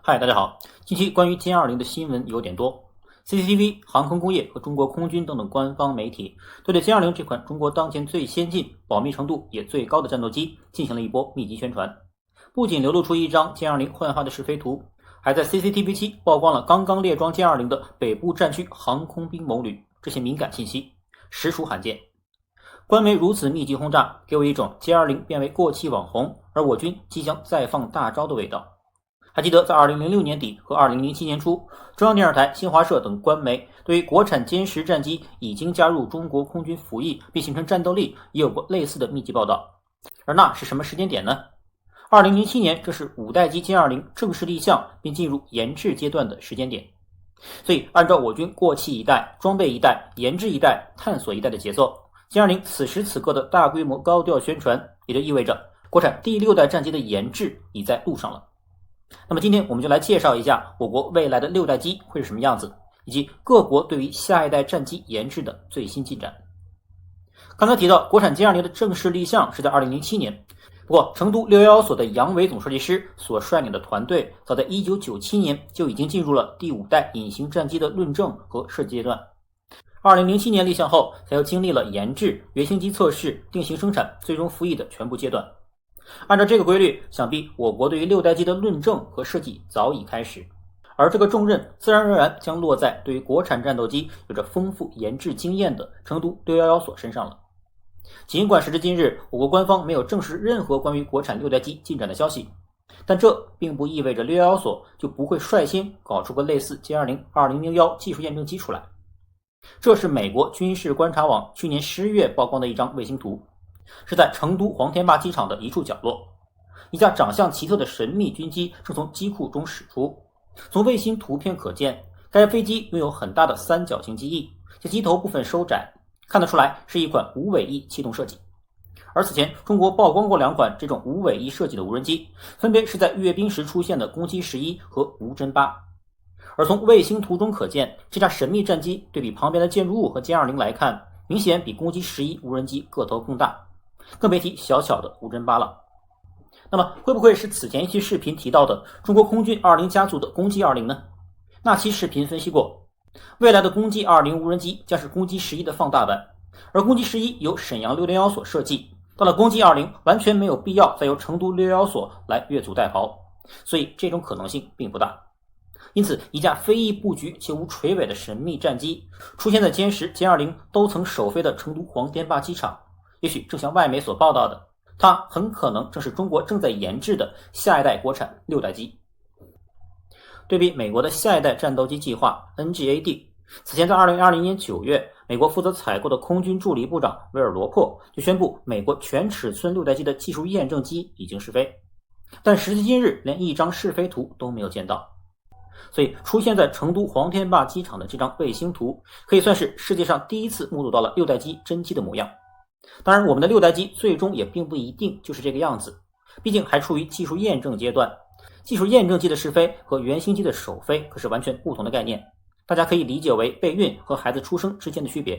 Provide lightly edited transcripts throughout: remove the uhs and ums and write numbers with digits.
嗨，大家好。近期关于歼20的新闻有点多。CCTV、航空工业和中国空军等等官方媒体对歼20这款中国当前最先进、保密程度也最高的战斗机进行了一波密集宣传。不仅流露出一张歼20幻化的试飞图，还在 CCTV7 曝光了刚刚列装歼20的北部战区航空兵某旅这些敏感信息，实属罕见。官媒如此密集轰炸，给我一种歼20变为过气网红，而我军即将再放大招的味道。还记得在2006年底和2007年初，中央电视台、新华社等官媒对于国产歼10战机已经加入中国空军服役并形成战斗力也有过类似的密集报道。而那是什么时间点呢？2007年正是5代机歼20正式立项并进入研制阶段的时间点。所以按照我军过气一代、装备一代、研制一代、探索一代的节奏，歼20此时此刻的大规模高调宣传，也就意味着国产第6代战机的研制已在路上了。那么今天我们就来介绍一下我国未来的6代机会是什么样子，以及各国对于下一代战机研制的最新进展。刚才提到国产歼20的正式立项是在2007年，不过成都611所的杨伟总设计师所率领的团队早在1997年就已经进入了第5代隐形战机的论证和设计阶段。2007年立项后，才又经历了研制、原型机测试、定型生产、最终服役的全部阶段。按照这个规律，想必我国对于6代机的论证和设计早已开始，而这个重任自然而然将落在对于国产战斗机有着丰富研制经验的成都611所身上了。尽管时至今日，我国官方没有证实任何关于国产6代机进展的消息，但这并不意味着611所就不会率先搞出个类似歼20、2001技术验证机出来。这是美国军事观察网去年11月曝光的一张卫星图，是在成都黄天坝机场的一处角落，一架长相奇特的神秘军机正从机库中驶出。从卫星图片可见，该飞机拥有很大的三角形机翼，其机头部分收窄，看得出来是一款无尾翼气动设计。而此前中国曝光过2款这种无尾翼设计的无人机，分别是在阅兵时出现的攻击11和无侦8。而从卫星图中可见，这架神秘战机对比旁边的建筑物和歼20来看，明显比攻击11无人机个头更大，更别提小小的无侦8了。那么会不会是此前一期视频提到的中国空军20家族的攻击20呢？那期视频分析过，未来的攻击20无人机将是攻击11的放大版，而攻击11由沈阳601所设计，到了攻击20完全没有必要再由成都611所来越俎代庖，所以这种可能性并不大。因此一架飞翼布局且无垂尾的神秘战机出现在歼10、歼20都曾首飞的成都黄天坝机场，也许正像外媒所报道的，它很可能正是中国正在研制的下一代国产6代机。对比美国的下一代战斗机计划 NGAD， 此前在2020年9月，美国负责采购的空军助理部长威尔罗珀就宣布美国全尺寸6代机的技术验证机已经试飞，但时至今日连一张试飞图都没有见到。所以出现在成都黄天坝机场的这张卫星图可以算是世界上第一次目睹到了6代机真机的模样。当然我们的6代机最终也并不一定就是这个样子，毕竟还处于技术验证阶段，技术验证机的试飞和原型机的首飞可是完全不同的概念，大家可以理解为备孕和孩子出生之间的区别。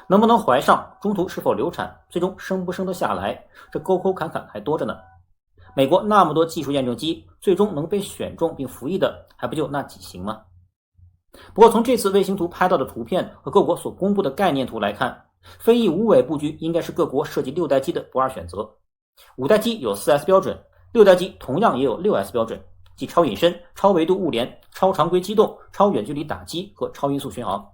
能不能怀上，中途是否流产，最终生不生得下来，这沟沟坎坎还多着呢。美国那么多技术验证机，最终能被选中并服役的还不就那几型吗？不过从这次卫星图拍到的图片和各国所公布的概念图来看，飞翼无尾布局应该是各国设计6代机的不二选择。5代机有 4S 标准，6代机同样也有 6S 标准，即超隐身、超维度物联、超常规机动、超远距离打击和超音速巡航。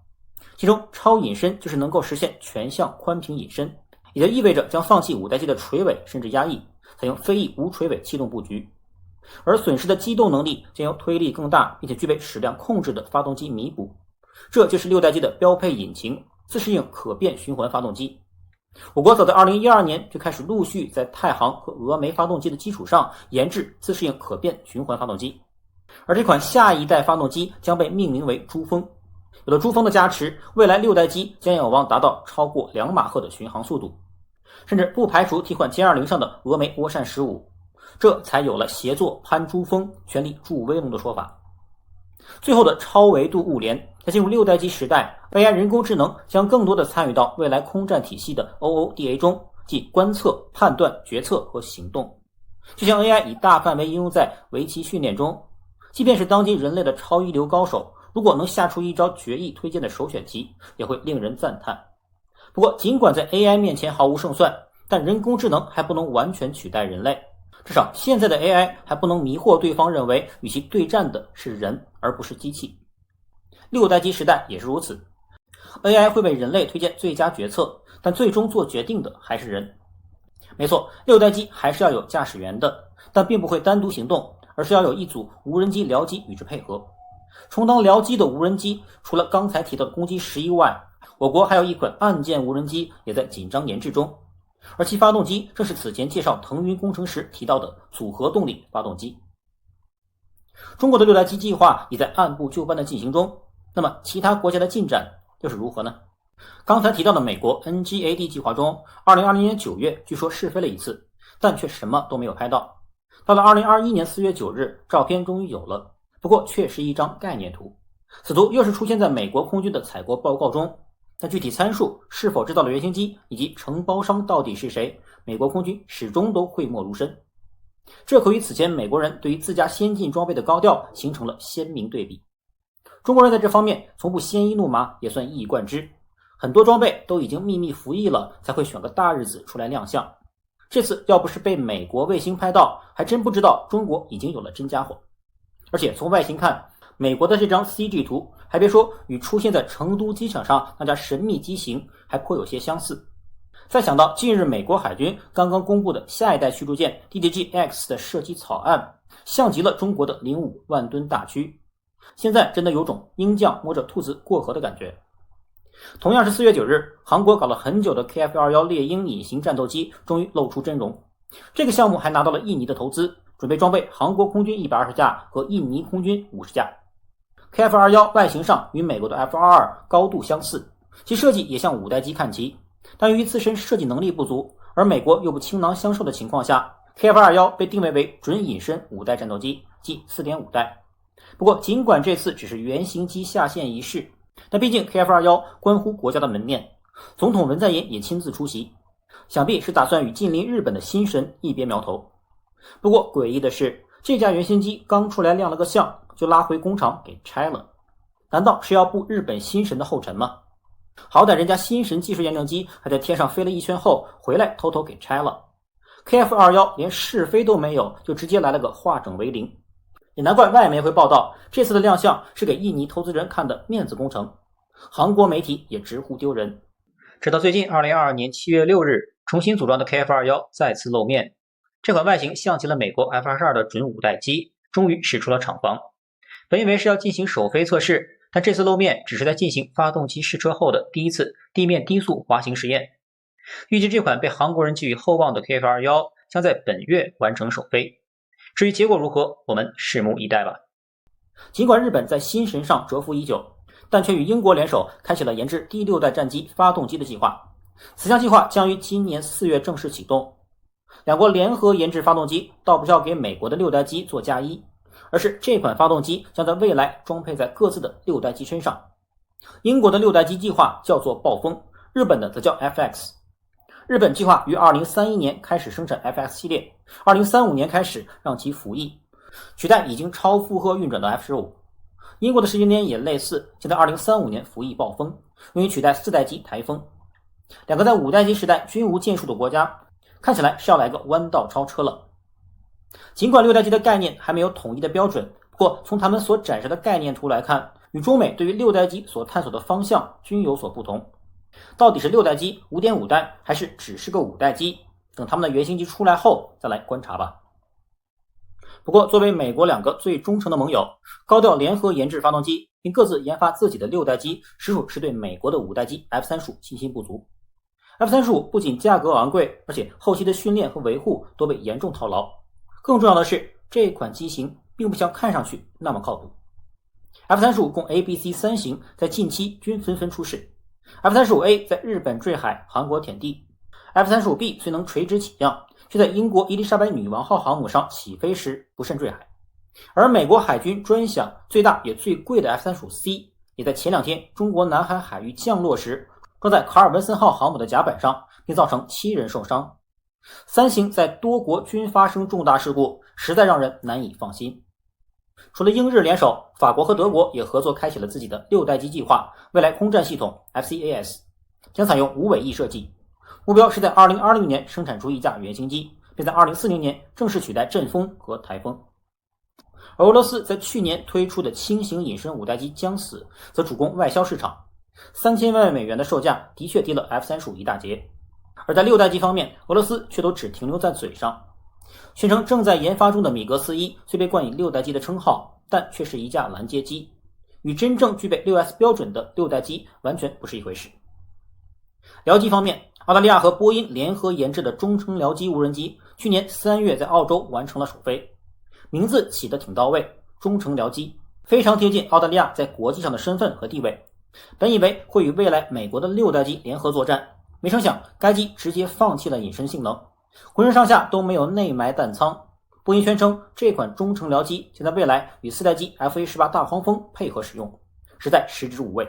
其中超隐身就是能够实现全向宽屏隐身，也就意味着将放弃5代机的垂尾甚至压翼，采用飞翼无垂尾气动布局，而损失的机动能力将由推力更大并且具备矢量控制的发动机弥补。这就是6代机的标配引擎，自适应可变循环发动机。我国早在2012年就开始陆续在太行和峨眉发动机的基础上研制自适应可变循环发动机，而这款下一代发动机将被命名为珠峰。有了珠峰的加持，未来6代机将有望达到超过2马赫的巡航速度，甚至不排除替换歼20上的峨眉涡扇15，这才有了协作攀珠峰、全力助威龙的说法。最后的超维度物联，在进入6代机时代， AI 人工智能将更多的参与到未来空战体系的 OODA 中，即观测、判断、决策和行动。就像 AI 已大范围应用在围棋训练中，即便是当今人类的超一流高手，如果能下出一招决议推荐的首选题，也会令人赞叹。不过尽管在 AI 面前毫无胜算，但人工智能还不能完全取代人类，至少现在的 AI 还不能迷惑对方认为与其对战的是人而不是机器。六代机时代也是如此， AI 会为人类推荐最佳决策，但最终做决定的还是人。没错，六代机还是要有驾驶员的，但并不会单独行动，而是要有一组无人机僚机与之配合。充当僚机的无人机，除了刚才提到的攻击11外，我国还有一款岸建无人机也在紧张研制中，而其发动机正是此前介绍腾云工程时提到的组合动力发动机。中国的六代机计划也在按部就班的进行中，那么其他国家的进展又是如何呢？刚才提到的美国 NGAD 计划中，2020年9月据说试飞了一次，但却什么都没有拍到。到了2021年4月9日，照片终于有了，不过却是一张概念图。此图又是出现在美国空军的采购报告中，但具体参数、是否制造了原型机以及承包商到底是谁，美国空军始终都讳莫如深。这可与此前美国人对于自家先进装备的高调形成了鲜明对比。中国人在这方面从不鲜衣怒马也算一以贯之，很多装备都已经秘密服役了，才会选个大日子出来亮相。这次要不是被美国卫星拍到，还真不知道中国已经有了真家伙。而且从外形看，美国的这张 CG 图，还别说，与出现在成都机场上那架神秘机型还颇有些相似。再想到近日美国海军刚刚公布的下一代驱逐舰 DDG-X 的设计草案，像极了中国的05万吨大驱，现在真的有种鹰将摸着兔子过河的感觉。同样是4月9日，韩国搞了很久的 KF-21 猎鹰隐形战斗机终于露出真容。这个项目还拿到了印尼的投资，准备装备韩国空军120架和印尼空军50架。KF-21 外形上与美国的 F-22 高度相似，其设计也向五代机看齐，但由于自身设计能力不足，而美国又不倾囊相授的情况下， KF-21 被定位为准隐身五代战斗机，即 4.5 代。不过尽管这次只是原型机下线仪式，但毕竟 KF-21 关乎国家的门面，总统文在寅也亲自出席，想必是打算与近邻日本的新神一别苗头。不过诡异的是，这架原型机刚出来亮了个相，就拉回工厂给拆了。难道是要步日本新神的后尘吗？好歹人家新神技术验证机还在天上飞了一圈后回来偷偷给拆了， KF-21 连试飞都没有，就直接来了个化整为零。也难怪外媒会报道，这次的亮相是给印尼投资人看的面子工程。韩国媒体也直呼丢人。直到最近2022年7月6日，重新组装的 KF-21 再次露面。这款外形像极了美国 F-22 的准五代机，终于驶出了厂房。本以为是要进行首飞测试，但这次露面只是在进行发动机试车后的第一次地面低速滑行实验。预计这款被韩国人寄予厚望的 KF-21 将在本月完成首飞。至于结果如何，我们拭目以待吧。尽管日本在新神上蛰伏已久，但却与英国联手开启了研制第6代战机发动机的计划。此项计划将于今年4月正式启动。两国联合研制发动机，倒不是要给美国的6代机做加一，而是这款发动机将在未来装配在各自的6代机身上。英国的6代机计划叫做暴风，日本的则叫 FX。日本计划于2031年开始生产 FX 系列，2035年开始让其服役，取代已经超负荷运转的 F-15。英国的时间点也类似，将在2035年服役暴风，用于取代4代机台风。两个在5代机时代均无建树的国家，看起来是要来个弯道超车了。尽管6代机的概念还没有统一的标准，不过从他们所展示的概念图来看，与中美对于6代机所探索的方向均有所不同。到底是6代机 5.5 代，还是只是个5代机？等他们的原型机出来后再来观察吧。不过作为美国两个最忠诚的盟友，高调联合研制发动机，并各自研发自己的6代机，实属是对美国的5代机 F-35信心不足。F-35不仅价格昂贵，而且后期的训练和维护都被严重套牢。更重要的是，这款机型并不像看上去那么靠谱。F-35共 A、B、C 3型在近期均纷纷出事。F-35A 在日本坠海，韩国舔地。F-35B 虽能垂直起降，却在英国伊丽莎白女王号航母上起飞时不慎坠海。而美国海军专享最大也最贵的 F-35C 也在前2天中国南海海域降落时撞在卡尔文森号航母的甲板上，并造成7人受伤。3型在多国均发生重大事故，实在让人难以放心。除了英日联手，法国和德国也合作开启了自己的6代机计划，未来空战系统 FCAS 将采用无尾翼设计，目标是在2020年生产出1架原型机，并在2040年正式取代阵风和台风。而俄罗斯在去年推出的轻型隐身5代机将死，则主攻外销市场，3000万美元的售价的确低了 F-35一大截。而在6代机方面，俄罗斯却都只停留在嘴上，宣称正在研发中的米格4-1虽被冠以6代机的称号，但却是一架拦截机，与真正具备 6S 标准的6代机完全不是一回事。僚机方面，澳大利亚和波音联合研制的中程僚机无人机，去年3月在澳洲完成了首飞，名字起得挺到位，中程僚机，非常贴近澳大利亚在国际上的身份和地位。本以为会与未来美国的6代机联合作战，没成想该机直接放弃了隐身性能，浑身上下都没有内埋弹舱。波音宣称这款中程僚机将在未来与4代机 FA-18 大黄蜂配合使用，实在食之无味。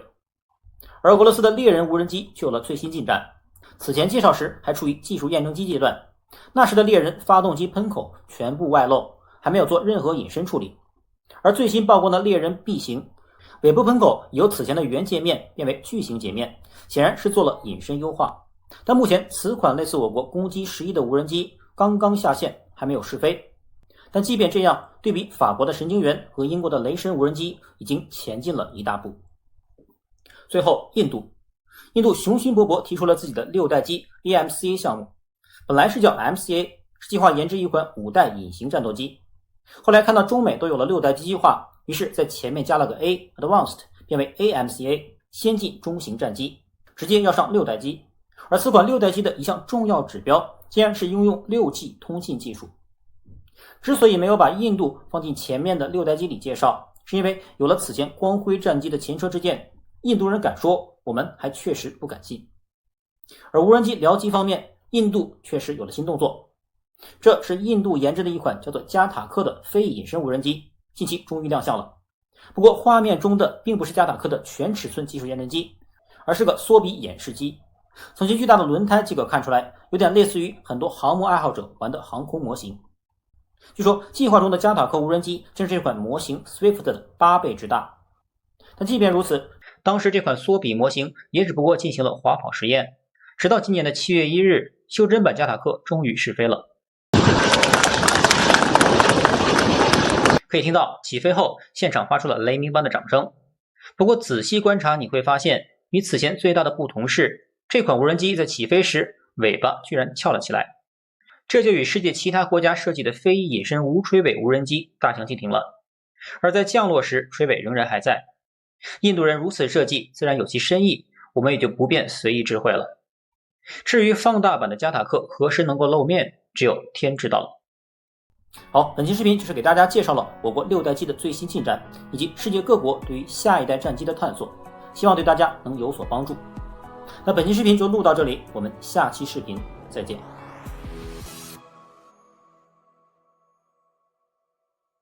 而俄罗斯的猎人无人机却有了最新进展，此前介绍时还处于技术验证机阶段，那时的猎人发动机喷口全部外露，还没有做任何隐身处理。而最新曝光的猎人 B 型尾部喷口由此前的原界面变为巨型截面，显然是做了隐身优化。但目前此款类似我国攻击11的无人机刚刚下线，还没有试飞。但即便这样，对比法国的神经元和英国的雷神无人机，已经前进了一大步。最后，印度雄心勃勃提出了自己的6代机 AMCA 项目，本来是叫 MCA， 是计划研制一款5代隐形战斗机。后来看到中美都有了6代机计划，于是在前面加了个 A Advanced， 变为 AMCA 先进中型战机，直接要上6代机。而此款6代机的一项重要指标，竟然是应用6G 通信技术。之所以没有把印度放进前面的6代机里介绍，是因为有了此前光辉战机的前车之鉴，印度人敢说，我们还确实不敢信。而无人机僚机方面，印度确实有了新动作，这是印度研制的一款叫做加塔克的非隐身无人机，近期终于亮相了。不过画面中的并不是加塔克的全尺寸技术验证机，而是个缩比演示机。从其巨大的轮胎即可看出来，有点类似于很多航母爱好者玩的航空模型。据说计划中的加塔克无人机正是这款模型 Swift 的8倍之大。但即便如此，当时这款缩比模型也只不过进行了滑跑实验，直到今年的7月1日，修真版加塔克终于试飞了。可以听到起飞后现场发出了雷鸣般的掌声。不过仔细观察你会发现，与此前最大的不同是，这款无人机在起飞时尾巴居然翘了起来，这就与世界其他国家设计的非隐身无垂尾无人机大相径庭了。而在降落时垂尾仍然还在，印度人如此设计自然有其深意，我们也就不便随意知会了。至于放大版的加塔克何时能够露面，只有天知道了。好，本期视频就是给大家介绍了我国6代机的最新进展，以及世界各国对于下一代战机的探索，希望对大家能有所帮助。那本期视频就录到这里，我们下期视频再见。